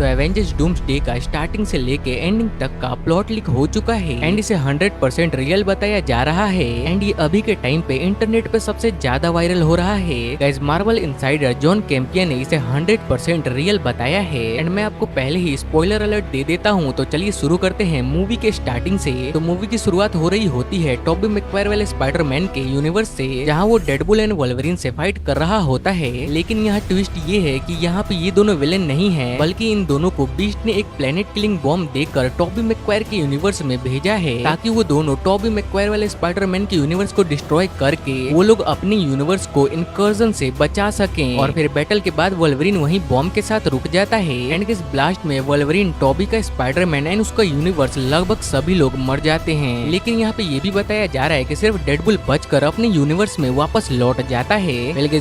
तो Avengers doomsday का starting से लेके एंडिंग तक का प्लॉट लीक हो चुका है एंड इसे 100% रियल बताया जा रहा है एंड ये अभी के टाइम पे इंटरनेट पे सबसे ज्यादा वायरल हो रहा है। Guys Marvel insider John Campion ने इसे 100% रियल बताया है एंड मैं आपको पहले ही स्पॉइलर अलर्ट दे देता हूँ। तो चलिए शुरू करते हैं मूवी के स्टार्टिंग से। तो मूवी की शुरुआत हो रही होती है टॉबी मैगवायर वाले स्पाइडरमैन के यूनिवर्स से, जहाँ वो डेडपुल एंड वोल्वरिन से फाइट कर रहा होता है। लेकिन यहाँ ट्विस्ट ये है कि यहाँ पे ये दोनों विलेन नहीं है, बल्कि इन दोनों को बीस्ट ने एक प्लेनेट किलिंग बॉम्ब देकर टॉबी मैगवायर के यूनिवर्स में भेजा है, ताकि वो दोनों टॉबी मैगवायर वाले स्पाइडरमैन के यूनिवर्स को डिस्ट्रॉय करके वो लोग अपने यूनिवर्स को इनकर्जन से बचा सकें। और फिर बैटल के बाद वोल्वरिन वहीं बॉम्ब के साथ रुक जाता है एंड इस ब्लास्ट में वोल्वरिन, टॉबी का स्पाइडरमैन एंड उसका यूनिवर्स लगभग सभी लोग मर जाते हैं। लेकिन यहाँ पे ये भी बताया जा रहा है कि सिर्फ डेडपुल बचकर अपने यूनिवर्स में वापस लौट जाता है।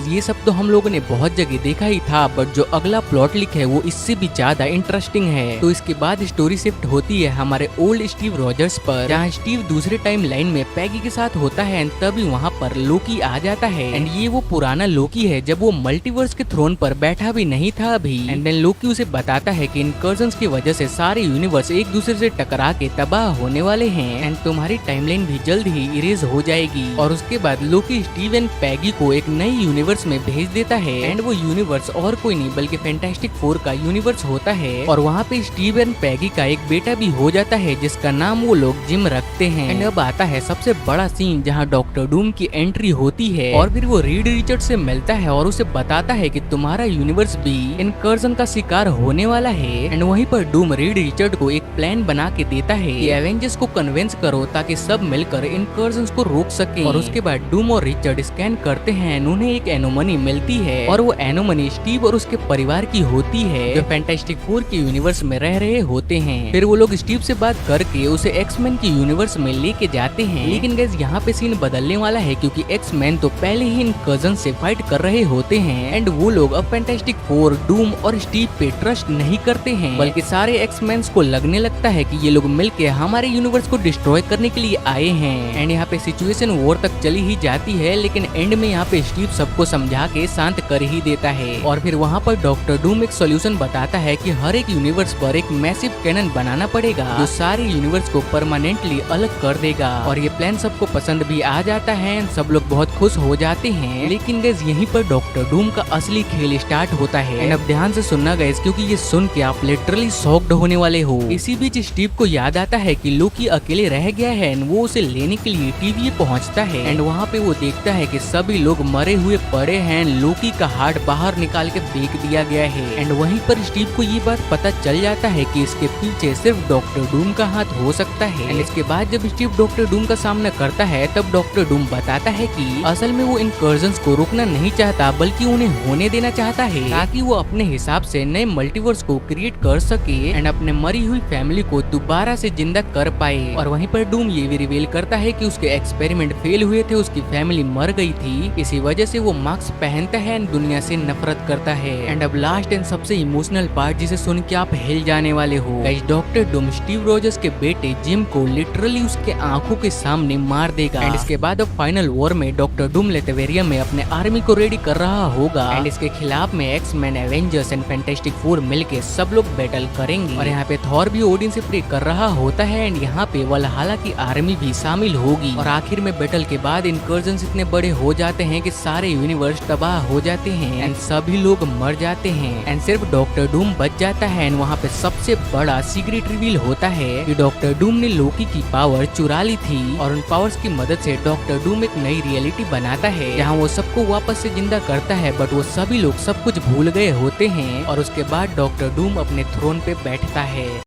ये सब तो हम लोगों ने बहुत जगह देखा ही था, बट जो अगला प्लॉट लिख है वो इससे भी ज्यादा इंटरेस्टिंग है। तो इसके बाद स्टोरी शिफ्ट होती है हमारे ओल्ड स्टीव रॉजर्स पर, जहाँ स्टीव दूसरे टाइम लाइन में पैगी के साथ होता है एंड तभी वहाँ पर लोकी आ जाता है एंड ये वो पुराना लोकी है जब वो मल्टीवर्स के थ्रोन पर बैठा भी नहीं था अभी। एंड देन लोकी उसे बताता है कि इनकर्जन्स की वजह से सारे यूनिवर्स एक दूसरे से टकरा के तबाह होने वाले हैं एंड तुम्हारी टाइमलाइन भी जल्द ही इरेज हो जाएगी। और उसके बाद लोकी स्टीव एंड पैगी को एक नई यूनिवर्स में भेज देता है एंड वो यूनिवर्स और कोई नहीं बल्कि फैंटास्टिक फोर का यूनिवर्स होता है। और वहाँ पे स्टीव एंड पैगी का एक बेटा भी हो जाता है जिसका नाम वो लोग जिम रखते हैं। एंड अब आता है सबसे बड़ा सीन, जहाँ डॉक्टर डूम की एंट्री होती है और फिर वो रीड रिचर्ड से मिलता है और उसे बताता है कि तुम्हारा यूनिवर्स भी इनकर्जन का शिकार होने वाला है। एंड वहीं पर डूम रीड रिचर्ड को एक प्लान बना के देता है कि एवेंजर्स को कन्विंस करो ताकि सब मिलकर इनकर्जन को रोक सके। और उसके बाद डूम और रिचर्ड स्कैन करते हैं, उन्हें एक एनोमनी मिलती है और वो एनोमनी स्टीव और उसके परिवार की होती है जो फैंटास्टिक फोर के यूनिवर्स में रह रहे होते हैं। फिर वो लोग स्टीव से बात करके उसे एक्समैन के यूनिवर्स में लेके जाते हैं। लेकिन गाइस यहाँ पे सीन बदलने वाला है, क्योंकि एक्समैन तो पहले ही इन कजन से फाइट कर रहे होते हैं एंड वो लोग अब फैंटास्टिक फोर, डूम और स्टीव पे ट्रस्ट नहीं करते हैं, बल्कि सारे एक्समैन को लगने लगता है कि ये लोग मिलके हमारे यूनिवर्स को डिस्ट्रॉय करने के लिए आए हैं। एंड यहाँ पे सिचुएशन वॉर तक चली ही जाती है, लेकिन एंड में यहाँ पे स्टीव सबको समझा के शांत कर ही देता है। और फिर वहाँ पर डॉक्टर डूम एक सोल्यूशन बताता है कि हर एक यूनिवर्स पर एक मैसिव कैनन बनाना पड़ेगा जो सारे यूनिवर्स को परमानेंटली अलग कर देगा। और ये प्लान सबको पसंद भी आ जाता है, सब लोग बहुत खुश हो जाते हैं। लेकिन गाइस यहीं पर डॉक्टर डूम का असली खेल स्टार्ट होता है। एंड अब ध्यान से सुनना गाइस, क्योंकि ये सुन के आप लिटरली शॉक्ड होने वाले हो। इसी बीच स्टीव को याद आता है कि लोकी अकेले रह गया है एंड वो उसे लेने के लिए टीवी पहुंचता है एंड वहाँ पे वो देखता है कि सभी लोग मरे हुए पड़े हैं, लोकी का हार्ट बाहर निकाल के फेंक दिया गया है। एंड वहीं पर स्टीव को ये बात पता चल जाता है कि इसके पीछे सिर्फ डॉक्टर डूम का हाथ हो सकता है। एंड इसके बाद जब स्टीव डॉक्टर डूम का सामना करता है तब डॉक्टर डूम बताता है कि असल में वो इनकर्जन्स को रोकना नहीं चाहता, बल्कि उन्हें होने देना चाहता है ताकि वो अपने हिसाब से नए मल्टीवर्स को क्रिएट कर सके एंड अपने मरी हुई फैमिली को दोबारा से जिंदा कर पाए। और वहीं पर डूम ये भी रिवील करता है कि उसके एक्सपेरिमेंट फेल हुए थे, उसकी फैमिली मर गई थी, इसी वजह से वो मास्क पहनता है एंड दुनिया से नफरत करता है। एंड अब लास्ट एंड सबसे इमोशनल पार्ट, जिसे सुन के आप हिल जाने वाले हो। Guys doctor Doom Steve Rogers के बेटे जिम को लिटरली उसके आंखों के सामने मार देगा। एंड इसके बाद अब फाइनल वॉर में डॉक्टर डूम लेटेवेरिया में अपने आर्मी को रेडी कर रहा होगा एंड इसके खिलाफ में X Men, Avengers and Fantastic Four मिलके सब लोग बैटल करेंगे। और यहाँ पे थॉर भी ओडिन से प्रे कर रहा होता है एंड यहाँ पे वल्हला की आर्मी भी शामिल होगी। और आखिर में बैटल के बाद इनकर्जन्स इतने बड़े हो जाते हैं कि सारे यूनिवर्स तबाह हो जाते हैं एंड सभी लोग मर जाते हैं एंड सिर्फ डॉक्टर डूम बच जाता है। एंड वहाँ पे सबसे बड़ा सीक्रेट रिवील होता है कि डॉक्टर डूम ने लोकी की पावर चुरा ली थी और उन पावर्स की मदद से डॉक्टर डूम एक नई रियलिटी बनाता है जहाँ वो सबको वापस से जिंदा करता है, बट वो सभी लोग सब कुछ भूल गए होते हैं और उसके बाद डॉक्टर डूम अपने थ्रोन पे बैठता है।